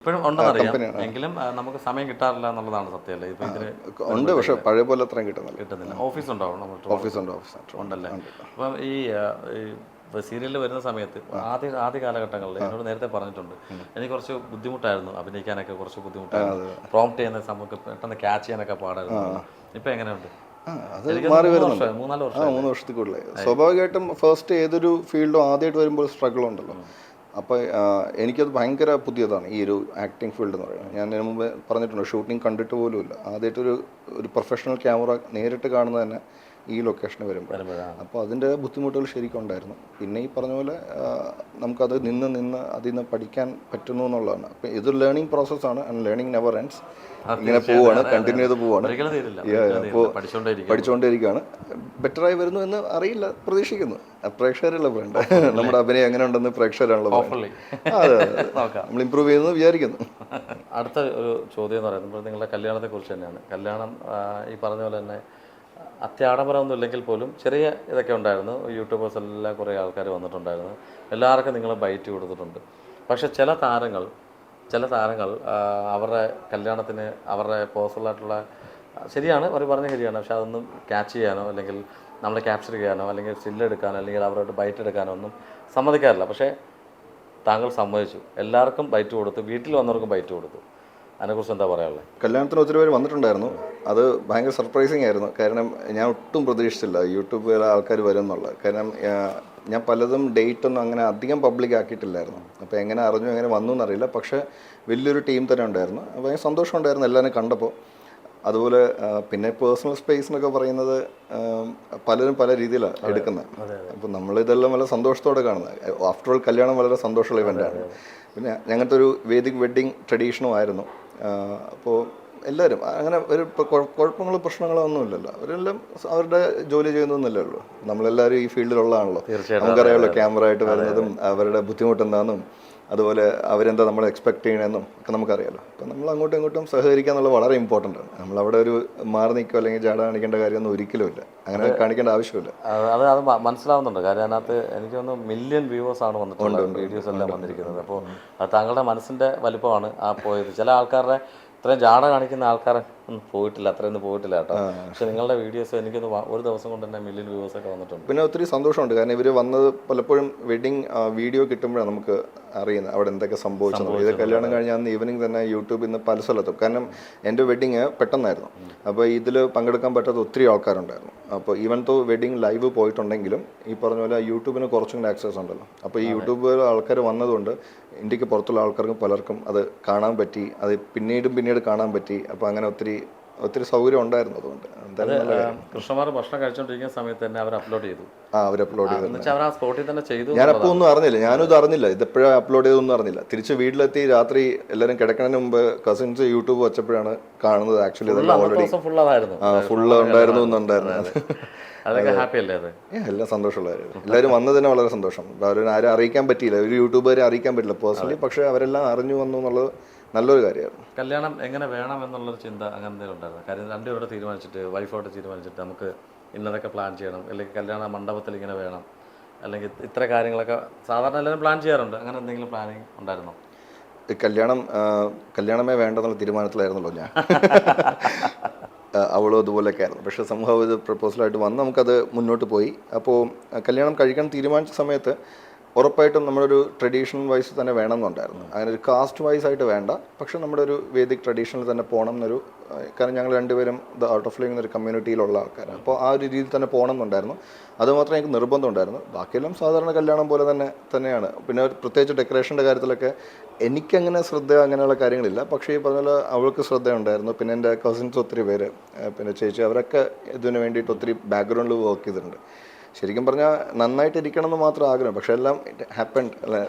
ഇപ്പോഴും ഉണ്ടെന്നറിയാം. കമ്പനിയാണ്. എങ്കിലും നമുക്ക് സമയം കിട്ടാറില്ല എന്നുള്ളതാണ് സത്യമല്ലേ? ഇപ്പൊ ഇതിന് ഉണ്ട്, പക്ഷെ പഴയ പോലെ അത്രയും കിട്ടുന്നില്ല. കിട്ടുന്നില്ല. ഓഫീസ് ഉണ്ടാവും നമ്മൾ ഓഫീസുണ്ട്. ഉണ്ടല്ലേ? അപ്പം ഈ സീരിയലിൽ വരുന്ന സമയത്ത് ആദ്യ കാലഘട്ടങ്ങളിൽ എന്നോട് നേരത്തെ പറഞ്ഞിട്ടുണ്ട്, എനിക്ക് കുറച്ച് ബുദ്ധിമുട്ടായിരുന്നു അഭിനയിക്കാനൊക്കെ, കുറച്ച് ബുദ്ധിമുട്ടായിരുന്നു. പ്രോംപ്റ്റ് ചെയ്യുന്ന നമുക്ക് പെട്ടെന്ന് ക്യാച്ച് ചെയ്യാനൊക്കെ പാടായിരുന്നു. ഇപ്പം എങ്ങനെയുണ്ട്? അത് മാറി വരുന്നുണ്ട്. 3-4 വർഷം 3 വർഷത്തിൽ കൂടുതലായി. സ്വാഭാവികമായിട്ടും ഫസ്റ്റ് ഏതൊരു ഫീൽഡും ആദ്യമായിട്ട് വരുമ്പോൾ സ്ട്രഗിൾ ഉണ്ടല്ലോ. അപ്പോൾ എനിക്കത് ഭയങ്കര പുതിയതാണ് ഈ ഒരു ആക്ടിങ് ഫീൽഡ് എന്ന് പറയുന്നത്. ഞാൻ ഇതിനു മുമ്പ് പറഞ്ഞിട്ടുണ്ട്, ഷൂട്ടിംഗ് കണ്ടിട്ട് പോലുമില്ല. ആദ്യമായിട്ടൊരു പ്രൊഫഷണൽ ക്യാമറ നേരിട്ട് കാണുന്നത് തന്നെ ഈ ലൊക്കേഷന് വരുമ്പോൾ. അപ്പോൾ അതിൻ്റെ ബുദ്ധിമുട്ടുകൾ ശരിക്കും ഉണ്ടായിരുന്നു. പിന്നെ ഈ പറഞ്ഞ പോലെ നമുക്കത് നിന്ന് അതിൽ നിന്ന് പഠിക്കാൻ പറ്റുന്നു എന്നുള്ളതാണ്. അപ്പോൾ ഇതൊരു ലേണിംഗ് പ്രോസസ്സാണ്, ആൻഡ് ലേണിംഗ് നെവർ എൻഡ്സ്. ഇങ്ങനെ പോവാണ്, കണ്ടിന്യൂ ചെയ്ത് പോവാണ്. അപ്പോൾ പഠിച്ചുകൊണ്ടേയിരിക്കുകയാണ്. ബെറ്ററായി വരുന്നു എന്ന് അറിയില്ല, പ്രതീക്ഷിക്കുന്നു. പ്രേക്ഷകരല്ല പറയണ്ട, നമ്മുടെ അഭിനയം എങ്ങനെ ഉണ്ടെന്ന് പ്രേക്ഷകരാണല്ലോ അതെ, നമ്മൾ ഇമ്പ്രൂവ് ചെയ്യുന്നു വിചാരിക്കുന്നു. അടുത്ത ഒരു ചോദ്യം എന്ന് പറയുന്നത് നിങ്ങളുടെ കല്യാണത്തെ കുറിച്ച് തന്നെയാണ്. കല്യാണം ഈ പറഞ്ഞ പോലെ തന്നെ അത്യാഡംബരമൊന്നും ഇല്ലെങ്കിൽ പോലും ചെറിയ ഇതൊക്കെ ഉണ്ടായിരുന്നു. യൂട്യൂബേഴ്സ് എല്ലാം കുറേ ആൾക്കാർ വന്നിട്ടുണ്ടായിരുന്നു. എല്ലാവർക്കും നിങ്ങൾ ബൈറ്റ് കൊടുത്തിട്ടുണ്ട്. പക്ഷെ ചില താരങ്ങൾ അവരുടെ കല്യാണത്തിന് അവരുടെ പേഴ്സണലായിട്ടുള്ള, ശരിയാണ് അവർ പറഞ്ഞ ശരിയാണ്, പക്ഷെ അതൊന്നും ക്യാച്ച് ചെയ്യാനോ അല്ലെങ്കിൽ നമ്മളെ ക്യാപ്ചർ ചെയ്യാനോ അല്ലെങ്കിൽ സ്റ്റില്ലെടുക്കാനോ അല്ലെങ്കിൽ അവരോട് ബൈറ്റ് എടുക്കാനോ ഒന്നും സമ്മതിക്കാറില്ല. പക്ഷേ താങ്കൾ സമ്മതിച്ചു, എല്ലാവർക്കും ബൈറ്റ് കൊടുത്തു, വീട്ടിൽ വന്നവർക്കും ബൈറ്റ് കൊടുത്തു. അതിനെക്കുറിച്ച് എന്താ പറയാനുള്ളത്? കല്യാണത്തിന് ഒത്തിരി പേര് വന്നിട്ടുണ്ടായിരുന്നു. അത് ഭയങ്കര സർപ്രൈസിങ് ആയിരുന്നു. കാരണം ഞാൻ ഒട്ടും പ്രതീക്ഷിച്ചില്ല യൂട്യൂബിലെ ആൾക്കാർ വരും എന്നുള്ളത്. കാരണം ഞാൻ പലതും ഡേറ്റ് ഒന്നും അങ്ങനെ അധികം പബ്ലിക് ആക്കിയിട്ടില്ലായിരുന്നു. അപ്പോൾ എങ്ങനെ അറിഞ്ഞു, എങ്ങനെ വന്നു എന്നറിയില്ല. പക്ഷേ വലിയൊരു ടീം തന്നെ ഉണ്ടായിരുന്നു. ഭയങ്കര സന്തോഷമുണ്ടായിരുന്നു എല്ലാവരും കണ്ടപ്പോൾ. അതുപോലെ പിന്നെ പേഴ്സണൽ സ്പേസ് എന്നൊക്കെ പറയുന്നത് പലരും പല രീതിയിലാണ് എടുക്കുന്നത്. അപ്പോൾ നമ്മളിതെല്ലാം വളരെ സന്തോഷത്തോടെ കാണുന്നത്. ആഫ്റ്റർ ഓൾ കല്യാണം വളരെ സന്തോഷമുള്ള ഇവൻ്റാണ്. പിന്നെ ഞങ്ങനത്തെ ഒരു വേദിക് വെഡ്ഡിങ് ട്രഡീഷനും ആയിരുന്നു. അപ്പോൾ എല്ലാവരും അങ്ങനെ ഒരു കുഴപ്പങ്ങളോ പ്രശ്നങ്ങളോ ഒന്നുമില്ലല്ലോ. അവരെല്ലാം അവരുടെ ജോലി ചെയ്യുന്നതെന്നല്ലേ ഉള്ളൂ. നമ്മളെല്ലാവരും ഈ ഫീൽഡിലുള്ളതാണല്ലോ. നമുക്കറിയാമല്ലോ ക്യാമറ ആയിട്ട് വരുന്നതും അവരുടെ ബുദ്ധിമുട്ടെന്താണെന്നും അതുപോലെ അവരെന്താ നമ്മൾ എക്സ്പെക്ട് ചെയ്യണമെന്നും ഒക്കെ നമുക്കറിയാമല്ലോ. അപ്പം നമ്മൾ അങ്ങോട്ടും ഇങ്ങോട്ടും സഹകരിക്കുക എന്നുള്ളത് വളരെ ഇമ്പോർട്ടൻ്റ് ആണ്. നമ്മളവിടെ ഒരു മാറി നിൽക്കുക അല്ലെങ്കിൽ ജാട കാണിക്കേണ്ട കാര്യമൊന്നും ഒരിക്കലും ഇല്ല. അങ്ങനെ കാണിക്കേണ്ട ആവശ്യമില്ല. അത് മനസ്സിലാവുന്നുണ്ട്. കാര്യം അതിനകത്ത് എനിക്ക് തോന്നുന്നു മില്യൺ വ്യൂവേഴ്സാണ് വന്നിട്ടുള്ളത്, വീഡിയോസ് എല്ലാം വന്നിരിക്കുന്നത്. അപ്പോൾ അത് താങ്കളുടെ മനസ്സിൻ്റെ വലിപ്പമാണ് ആ പോയത്. ചില ആൾക്കാരുടെ ഇത്രയും ജാട കാണിക്കുന്ന ആൾക്കാരെ ഒന്നും പോയിട്ടില്ല, അത്രയൊന്നും പോയിട്ടില്ല കേട്ടോ. പക്ഷെ നിങ്ങളുടെ വീഡിയോസ് എനിക്കൊന്ന് ഒരു ദിവസം കൊണ്ട് തന്നെ മില്യൺ വ്യൂവേഴ്സൊക്കെ വന്നിട്ടുണ്ട്. പിന്നെ ഒത്തിരി സന്തോഷമുണ്ട്. കാരണം ഇവർ വന്നത് പലപ്പോഴും വെഡിങ് വീഡിയോ കിട്ടുമ്പോഴാണ് നമുക്ക് അറിയുന്നത് അവിടെ എന്തൊക്കെ സംഭവിച്ചത്. ഇത് കല്യാണം കഴിഞ്ഞ അന്ന് ഈവനിങ് തന്നെ യൂട്യൂബിൽ നിന്ന് പല സ്ഥലത്തും. കാരണം എൻ്റെ വെഡിങ് പെട്ടെന്നായിരുന്നു. അപ്പോൾ ഇതിൽ പങ്കെടുക്കാൻ പറ്റാത്ത ഒത്തിരി ആൾക്കാരുണ്ടായിരുന്നു. അപ്പോൾ ഈവൻ തോ വെഡിങ് ലൈവ് പോയിട്ടുണ്ടെങ്കിലും ഈ പറഞ്ഞ പോലെ യൂട്യൂബിന് കുറച്ചും കൂടി ആക്സസ് ഉണ്ടല്ലോ. അപ്പോൾ ഈ യൂട്യൂബ് ആൾക്കാർ വന്നതുകൊണ്ട് ഇന്ത്യക്ക് പുറത്തുള്ള ആൾക്കാർക്കും പലർക്കും അത് കാണാൻ പറ്റി, അത് പിന്നീട് കാണാൻ പറ്റി. അപ്പോൾ അങ്ങനെ ഒത്തിരി സൗകര്യം ഉണ്ടായിരുന്നു. അതുകൊണ്ട് കൃഷ്ണകുമാർ ഭക്ഷണം കഴിച്ചുകൊണ്ടിരിക്കുന്ന സമയത്ത് തന്നെ അവർ അപ്ലോഡ് ചെയ്തു. അവർ അപ്ലോഡ് ചെയ്തു. ഞാനപ്പോൾ ഒന്നും അറിഞ്ഞില്ല, ഞാനും ഇത് അറിഞ്ഞില്ല, ഇതെപ്പോഴാണ് അപ്ലോഡ് ചെയ്തൊന്നും അറിഞ്ഞില്ല. തിരിച്ച് വീട്ടിലെത്തി രാത്രി എല്ലാവരും കിടക്കുന്നതിന് മുമ്പ് കസിൻസ് യൂട്യൂബ് വെച്ചപ്പോഴാണ് കാണുന്നത്. ആക്ച്വലി ഓൾറെഡി ഫുള്ള് ഉണ്ടായിരുന്നു എന്നുണ്ടായിരുന്നു. അതൊക്കെ ഹാപ്പി അല്ലേ? അത് എല്ലാം സന്തോഷമുള്ളതായിരുന്നു. എല്ലാവരും വന്നതിന് വളരെ സന്തോഷം. ആരും അറിയിക്കാൻ പറ്റിയില്ല, ഒരു യൂട്യൂബുകാരെ അറിയിക്കാൻ പറ്റില്ല പേഴ്സണലി. പക്ഷേ അവരെല്ലാം അറിഞ്ഞു വന്നു എന്നുള്ളത് നല്ലൊരു കാര്യമായിരുന്നു. കല്യാണം എങ്ങനെ വേണം എന്നുള്ളൊരു ചിന്ത അങ്ങനെ എന്തെങ്കിലും ഉണ്ടായിരുന്നു? കാര്യം രണ്ടുപേരോട് തീരുമാനിച്ചിട്ട്, വൈഫോട്ട് തീരുമാനിച്ചിട്ട് നമുക്ക് ഇന്നതൊക്കെ പ്ലാൻ ചെയ്യണം, അല്ലെങ്കിൽ കല്യാണ മണ്ഡപത്തിൽ ഇങ്ങനെ വേണം, അല്ലെങ്കിൽ ഇത്ര കാര്യങ്ങളൊക്കെ സാധാരണ എല്ലാവരും പ്ലാൻ ചെയ്യാറുണ്ട്. അങ്ങനെ എന്തെങ്കിലും പ്ലാനിങ് ഉണ്ടായിരുന്നോ? കല്യാണമേ വേണ്ടെന്നുള്ള തീരുമാനത്തിലായിരുന്നല്ലോ ഞാൻ. അവളും അതുപോലെയൊക്കെ ആയിരുന്നു. പക്ഷേ സംഭവം ഇത് പ്രപ്പോസലായിട്ട് വന്ന് നമുക്കത് മുന്നോട്ട് പോയി. അപ്പോൾ കല്യാണം കഴിക്കാൻ തീരുമാനിച്ച സമയത്ത് ഉറപ്പായിട്ടും നമ്മളൊരു ട്രഡീഷണൽ വൈസ് തന്നെ വേണമെന്നുണ്ടായിരുന്നു. അങ്ങനെ ഒരു കാസ്റ്റ് വൈസ് ആയിട്ട് വേണ്ട, പക്ഷെ നമ്മുടെ ഒരു വേദിക് ട്രഡീഷണൽ തന്നെ പോകണം എന്നൊരു, കാരണം ഞങ്ങൾ രണ്ടുപേരും ദ ഔട്ട് ഓഫ് ലിവിംഗ് എന്നൊരു കമ്മ്യൂണിറ്റിയിലുള്ള ആൾക്കാരാണ്. അപ്പോൾ ആ ഒരു രീതിയിൽ തന്നെ പോകണം എന്നുണ്ടായിരുന്നു. അതുമാത്രം എനിക്ക് നിർബന്ധമുണ്ടായിരുന്നു. ബാക്കിയെല്ലാം സാധാരണ കല്യാണം പോലെ തന്നെയാണ്. പിന്നെ പ്രത്യേകിച്ച് ഡെക്കറേഷൻ്റെ കാര്യത്തിലൊക്കെ എനിക്കങ്ങനെ അങ്ങനെയുള്ള കാര്യങ്ങളില്ല. പക്ഷേ ഈ പറഞ്ഞ പോലെ അവൾക്ക് ശ്രദ്ധയുണ്ടായിരുന്നു. പിന്നെ എൻ്റെ കസിൻസ് ഒത്തിരി പേര്, പിന്നെ ചേച്ചി, അവരൊക്കെ ഇതിന് വേണ്ടിയിട്ട് ഒത്തിരി ബാക്ക്ഗ്രൗണ്ടിൽ വർക്ക് ചെയ്തിട്ടുണ്ട്. ശരിക്കും പറഞ്ഞാൽ നന്നായിട്ട് ഇരിക്കണം എന്ന് മാത്രം ആഗ്രഹം. പക്ഷെ എല്ലാം ഹാപ്പൻഡ്,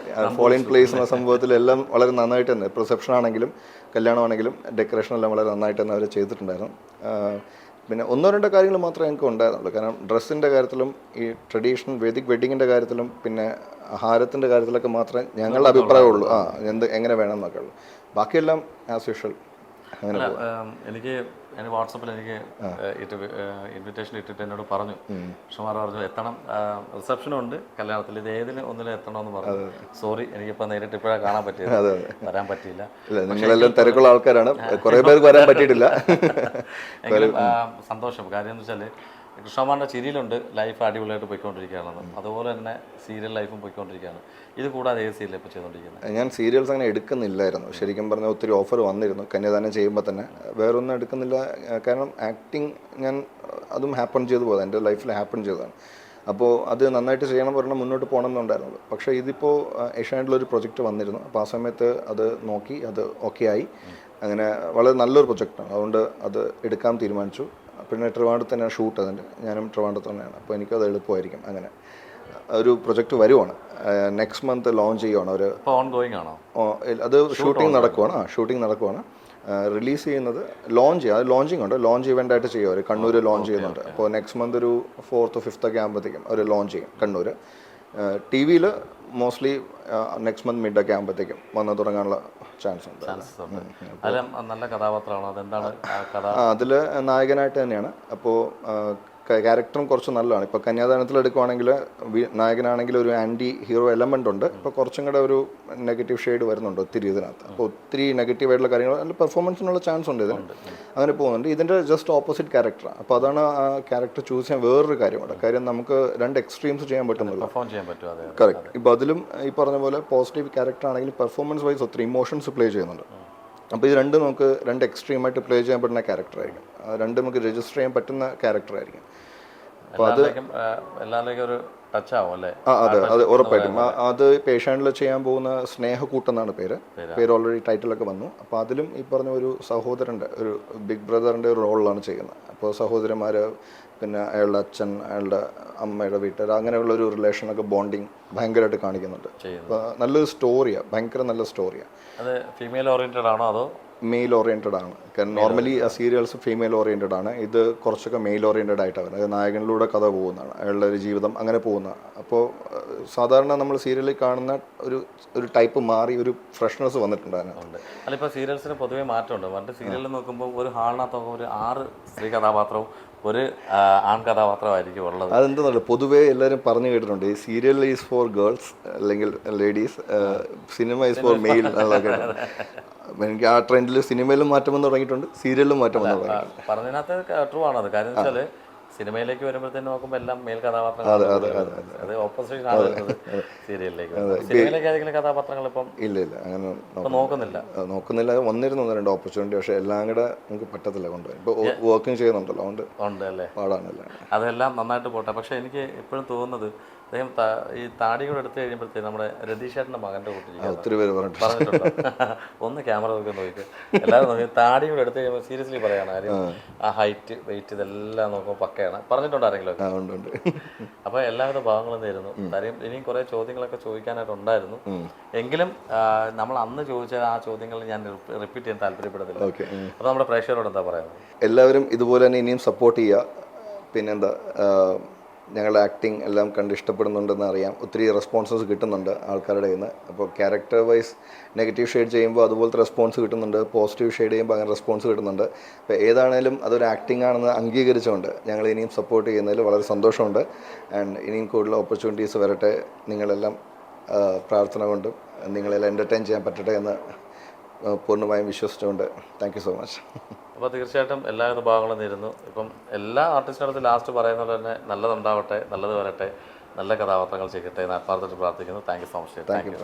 ഫോൾ ഇൻ പ്ലേസ് എന്ന സംഭവത്തിലെല്ലാം വളരെ നന്നായിട്ട് തന്നെ, റിസപ്ഷൻ ആണെങ്കിലും കല്യാണമാണെങ്കിലും ഡെക്കറേഷനെല്ലാം വളരെ നന്നായിട്ട് തന്നെ അവർ ചെയ്തിട്ടുണ്ടായിരുന്നു. പിന്നെ 1-2 കാര്യങ്ങൾ മാത്രമേ ഞങ്ങൾക്ക് ഉണ്ടായിരുന്നുള്ളൂ. കാരണം ഡ്രസ്സിൻ്റെ കാര്യത്തിലും ഈ ട്രഡീഷണൽ വേദിക് വെഡ്ഡിങ്ങിൻ്റെ കാര്യത്തിലും പിന്നെ ആഹാരത്തിൻ്റെ കാര്യത്തിലൊക്കെ മാത്രമേ ഞങ്ങളുടെ അഭിപ്രായമുള്ളൂ. എങ്ങനെ വേണം എന്നൊക്കെ ഉള്ളൂ. ബാക്കിയെല്ലാം ആസ് യൂഷ്വൽ. അങ്ങനെ അല്ല എനിക്ക് വാട്സപ്പിൽ എനിക്ക് ഇൻവിറ്റേഷൻ ഇട്ടിട്ട് എന്നോട് പറഞ്ഞു, ഷുമാർ പറഞ്ഞു എത്തണം, റിസപ്ഷനും ഉണ്ട് കല്യാണത്തിൽ, ഇത് ഏതിന് ഒന്നിലും എത്തണമെന്ന് പറഞ്ഞു. സോറി, എനിക്കിപ്പോൾ നേരിട്ട് ഇപ്പോഴാണ് കാണാൻ പറ്റിയത്, വരാൻ പറ്റിയില്ല. നിങ്ങളെല്ലാം തിരക്കുള്ള ആൾക്കാരാണ്, കുറേ പേർക്ക് വരാൻ പറ്റിയിട്ടില്ല. എങ്കിലും സന്തോഷം. കാര്യം എന്ന് വെച്ചാൽ കൃഷ്ണകുമാറിൻ്റെ ചിരിയിലുണ്ട് ലൈഫ് അടിപൊളിയായിട്ട് പോയിക്കൊണ്ടിരിക്കുകയാണെന്ന്, അതുപോലെ തന്നെ സീരിയൽ ലൈഫും പോയിക്കൊണ്ടിരിക്കുകയാണ്. ഇത് കൂടാതെ ഏത് സീരിയൽ ഇപ്പോൾ ചെയ്തുകൊണ്ടിരിക്കുന്നത്? ഞാൻ സീരിയൽസ് അങ്ങനെ എടുക്കുന്നില്ലായിരുന്നു ശരിക്കും പറഞ്ഞാൽ. ഒത്തിരി ഓഫർ വന്നിരുന്നു കന്യാദാനം ചെയ്യുമ്പോൾ തന്നെ, വേറൊന്നും എടുക്കുന്നില്ല. കാരണം ആക്ടിങ് ഞാൻ അതും ഹാപ്പൺ ചെയ്തു പോയത്, എൻ്റെ ലൈഫിൽ ഹാപ്പൺ ചെയ്തതാണ്. അപ്പോൾ അത് നന്നായിട്ട് ചെയ്യണം പറഞ്ഞാൽ മുന്നോട്ട് പോകണം എന്നുണ്ടായിരുന്നത്. പക്ഷേ ഇതിപ്പോൾ ഏഷ്യാനെറ്റിലൊരു പ്രൊജക്റ്റ് വന്നിരുന്നു. അപ്പോൾ ആ സമയത്ത് അത് നോക്കി, അത് ഓക്കെ ആയി. അങ്ങനെ വളരെ നല്ലൊരു പ്രൊജക്റ്റാണ്, അതുകൊണ്ട് അത് എടുക്കാൻ തീരുമാനിച്ചു. പിന്നെ ട്രിവാൻഡ്രത്ത് തന്നെയാണ് ഷൂട്ട്, അതിൻ്റെ ഞാനും ട്രിവാൻഡ്രത്ത് തന്നെയാണ്. അപ്പോൾ എനിക്കത് എളുപ്പമായിരിക്കും. അങ്ങനെ ഒരു പ്രൊജക്റ്റ് വരുവാണ്, നെക്സ്റ്റ് മന്ത് ലോഞ്ച് ചെയ്യുവാണ്. ഒരു ഓൺഗോയിങ് ആണോ? അത് ഷൂട്ടിംഗ് നടക്കുവാണ്. ഷൂട്ടിംഗ് നടക്കുവാണ്. റിലീസ് ചെയ്യുന്നത് ലോഞ്ച് ചെയ്യും, അത് ലോഞ്ചിങ് ഉണ്ട്, ലോഞ്ച് ഇവൻ്റ് ആയിട്ട് ചെയ്യുക. അവർ കണ്ണൂർ ലോഞ്ച് ചെയ്യുന്നുണ്ട്. അപ്പോൾ നെക്സ്റ്റ് മന്ത് ഒരു 4th or 5th ഒക്കെ ആകുമ്പോഴത്തേക്കും അവർ ലോഞ്ച് ചെയ്യും കണ്ണൂർ. TV-ൽ മോസ്റ്റ്ലി നെക്സ്റ്റ് മന്ത് മിഡൊക്കെ ആകുമ്പോഴത്തേക്കും വന്ന് തുടങ്ങാനുള്ള ചാൻസ് ഉണ്ട്. നല്ല കഥാപാത്രമാണ്. അതെന്താണ് കഥ? അതിൽ നായകനായിട്ട് തന്നെയാണ്. അപ്പോൾ ക്യാരക്ടറും കുറച്ച് നല്ലതാണ്. ഇപ്പോൾ കന്യാദാനത്തിൽ എടുക്കുവാണെങ്കിൽ നായകനാണെങ്കിൽ ഒരു ആൻറ്റി ഹീറോ എലമെൻ്റ് ഉണ്ട്. ഇപ്പോൾ കുറച്ചും കൂടെ ഒരു നെഗറ്റീവ് ഷെയ്ഡ് വരുന്നുണ്ട് ഒത്തിരി ഇതിനകത്ത്. അപ്പോൾ ഒത്തിരി നെഗറ്റീവായിട്ടുള്ള കാര്യങ്ങൾ നല്ല പെർഫോമൻസിനുള്ള ചാൻസ് ഉണ്ട് ഇതിന്, അങ്ങനെ പോകുന്നുണ്ട്. ഇതിൻ്റെ ജസ്റ്റ് ഓപ്പോസിറ്റ് ക്യാരക്ടറാണ്. അപ്പോൾ അതാണ് ആ ക്യാരക്ടർ ചൂസ് ചെയ്യാൻ വേറൊരു കാര്യമുണ്ട്. കാര്യം നമുക്ക് 2 എക്സ്ട്രീംസ് ചെയ്യാൻ പറ്റുന്നില്ല. കറക്റ്റ്. ഇപ്പോൾ അതിലും ഈ പറഞ്ഞ പോലെ പോസിറ്റീവ് ക്യാരക്ടർ ആണെങ്കിലും പെർഫോമൻസ് വൈസ് ഒത്തിരി ഇമോഷൻസ് പ്ലേ ചെയ്യുന്നുണ്ട്. അപ്പോൾ ഇത് രണ്ടും നമുക്ക് 2 എക്സ്ട്രീമായിട്ട് പ്ലേ ചെയ്യാൻ പറ്റുന്ന ക്യാരക്ടറായിരിക്കും. രണ്ടും നമുക്ക് രജിസ്റ്റർ ചെയ്യാൻ പറ്റുന്ന ക്യാരക്ടറായിരിക്കും. അപ്പോൾ അത് എല്ലാവരിലേക്കും ഒരു ടച്ച് ആവും അല്ലേ? അതെ ഉറപ്പായിട്ടും. അത് ഇപ്പോൾ ഏഷ്യാനെറ്റിൽ ചെയ്യാൻ പോകുന്ന സ്നേഹക്കൂട്ടെന്നാണ് പേര് ഓൾറെഡി ടൈറ്റിലൊക്കെ വന്നു. അപ്പോൾ അതിലും ഈ പറഞ്ഞ ഒരു സഹോദരൻ്റെ, ഒരു ബിഗ് ബ്രദറിൻ്റെ ഒരു റോളിലാണ് ചെയ്യുന്നത്. അപ്പോൾ സഹോദരന്മാർ, പിന്നെ അയാളുടെ അച്ഛൻ, അയാളുടെ അമ്മയുടെ വീട്ടുകാർ, അങ്ങനെയുള്ള ഒരു റിലേഷനൊക്കെ ബോണ്ടിങ് ഭയങ്കരമായിട്ട് കാണിക്കുന്നുണ്ട്. അപ്പോൾ നല്ലൊരു സ്റ്റോറിയാണ്, ഭയങ്കര നല്ല സ്റ്റോറിയാണ്. അത് ഫീമെയിൽ ഓറിയൻറ്റഡ് ആണോ അതോ മെയിൽ ഓറിയൻറ്റഡ് ആണ്? കാരണം നോർമലി ആ സീരിയൽസ് ഫീമെയിൽ ഓറിയൻറ്റഡ് ആണ്. ഇത് കുറച്ചൊക്കെ മെയിൽ ഓറിയൻറ്റഡ് ആയിട്ടാണ് വരുന്നത്. നായകനിലൂടെ കഥ പോകുന്നതാണ്, അയാളുടെ ഒരു ജീവിതം അങ്ങനെ പോകുന്ന. അപ്പോൾ സാധാരണ നമ്മൾ സീരിയലിൽ കാണുന്ന ഒരു ടൈപ്പ് മാറി ഒരു ഫ്രഷ്നെസ് വന്നിട്ടുണ്ടായിരുന്നു. അല്ല, ഇപ്പോൾ സീരിയൽസിന് പൊതുവേ മാറ്റമുണ്ട്. മറ്റു സീരിയലിൽ നോക്കുമ്പോൾ ഒരു ഹാളിനകത്ത് ഒരു 6 സ്ത്രീ കഥാപാത്രവും ഒരു ആൺ കഥാപാത്രമായിരിക്കും ഉള്ളത്. അതെന്താണെന്നല്ല, പൊതുവേ എല്ലാവരും പറഞ്ഞു കേട്ടിട്ടുണ്ട് ഈ സീരിയൽ ഈസ് ഫോർ ഗേൾസ് അല്ലെങ്കിൽ ladies, cinema is four mail എന്നുള്ളതൊക്കെ. എനിക്ക് ആ ട്രെൻഡിൽ സിനിമയിലും മാറ്റം വന്ന് തുടങ്ങിയിട്ടുണ്ട്, സീരിയലിലും മാറ്റം വന്ന് തുടങ്ങിയിട്ടുണ്ട്. പറഞ്ഞതിനകത്ത് ട്രൂ ആണത്. കാര്യം വെച്ചാൽ സിനിമയിലേക്ക് വരുമ്പോഴത്തേനും നോക്കുമ്പോൾ എല്ലാം മെയിൽ കഥാപാത്രങ്ങൾ, അത് ഓപ്പോസിഷൻ ആണ് വരുന്നത് സീരിയലിലേക്ക്. സിനിമയിലേക്ക് ഏതെങ്കിലും കഥാപാത്രങ്ങൾ ഇപ്പം ഇല്ല അങ്ങനെ നോക്കുന്നില്ല. വന്നിരുന്നു 2 ഓപ്പർച്യൂണിറ്റി, പക്ഷേ എല്ലാം കൂടെ നമുക്ക് പറ്റത്തില്ല കൊണ്ടുപോയി. ഇപ്പോൾ വർക്കിംഗ് ചെയ്യുന്നുണ്ടല്ലോ, അതുകൊണ്ട് അല്ലേ പാടാണല്ലേ. അതെല്ലാം നന്നായിട്ട് പോട്ടെ. പക്ഷേ എനിക്ക് എപ്പോഴും തോന്നുന്നത് അദ്ദേഹം ഈ താടി കൂടെ എടുത്തു കഴിയുമ്പോഴത്തേക്ക് നമ്മുടെ രതീഷേട്ടൻ്റെ മകൻ്റെ കൂട്ടിരിക്കും. ഒത്തിരി പേര് പറഞ്ഞിട്ടുണ്ടോ? ഒന്ന് ക്യാമറ നോക്കി നോക്കി എല്ലാവരും നോക്കി. താടി കൂടെ എടുത്തു കഴിയുമ്പോൾ സീരിയസ്ലി പറയാണ് കാര്യം, ആ ഹൈറ്റ് വെയിറ്റ് ഇതെല്ലാം നോക്കുമ്പോൾ പക്കയാണ്. പറഞ്ഞിട്ടുണ്ടോ ആരെങ്കിലും? അപ്പോൾ എല്ലാവിധ ഭാഗങ്ങളും നേരുന്നു. കാര്യം ഇനിയും കുറേ ചോദ്യങ്ങളൊക്കെ ചോദിക്കാനായിട്ടുണ്ടായിരുന്നു. എങ്കിലും നമ്മൾ അന്ന് ചോദിച്ച ആ ചോദ്യങ്ങൾ ഞാൻ റിപ്പീറ്റ് ചെയ്യാൻ താല്പര്യപ്പെടുന്നില്ല. അപ്പോൾ നമ്മുടെ പ്രേക്ഷകരോട് എന്താ പറയുന്നത്? എല്ലാവരും ഇതുപോലെ തന്നെ ഇനിയും സപ്പോർട്ട് ചെയ്യുക. പിന്നെന്താ, ഞങ്ങളുടെ ആക്ടിങ് എല്ലാം കണ്ട് ഇഷ്ടപ്പെടുന്നുണ്ടെന്ന് അറിയാം. ഒത്തിരി റെസ്പോൺസസ് കിട്ടുന്നുണ്ട് ആൾക്കാരുടെ കയ്യിൽ നിന്ന്. അപ്പോൾ ക്യാരക്ടർ വൈസ് നെഗറ്റീവ് ഷെയ്ഡ് ചെയ്യുമ്പോൾ അതുപോലത്തെ റെസ്പോൺസ് കിട്ടുന്നുണ്ട്, പോസിറ്റീവ് ഷെയ്ഡ് ചെയ്യുമ്പോൾ അങ്ങനെ റെസ്പോൺസ് കിട്ടുന്നുണ്ട്. അപ്പോൾ ഏതാണേലും അതൊരു ആക്ടിംഗ് ആണെന്ന് അംഗീകരിച്ചുകൊണ്ട് ഞങ്ങൾ ഇനിയും സപ്പോർട്ട് ചെയ്യുന്നതിൽ വളരെ സന്തോഷമുണ്ട്. ആൻഡ് ഇനിയും കൂടുതൽ ഓപ്പർച്യൂണിറ്റീസ് വരട്ടെ. നിങ്ങളെല്ലാം പ്രാർത്ഥന കൊണ്ടും നിങ്ങളെല്ലാം എൻ്റർടൈൻ ചെയ്യാൻ പറ്റട്ടെ എന്ന് പൂർണ്ണമായും വിശ്വസിച്ചുകൊണ്ട് താങ്ക് യു സോ മച്ച്. അപ്പോൾ തീർച്ചയായിട്ടും എല്ലാവിധ ഭാഗങ്ങളും നേരുന്നു. ഇപ്പം എല്ലാ ആർട്ടിസ്റ്റിനടുത്ത് ലാസ്റ്റ് പറയുന്നത് തന്നെ നല്ലതുണ്ടാവട്ടെ, നല്ലത് വരട്ടെ, നല്ല കഥാപാത്രങ്ങൾ ചെയ്യട്ടെ എന്ന് ആത്മാർത്ഥമായിട്ട് പ്രാർത്ഥിക്കുന്നു. Thank you so much. Thank you.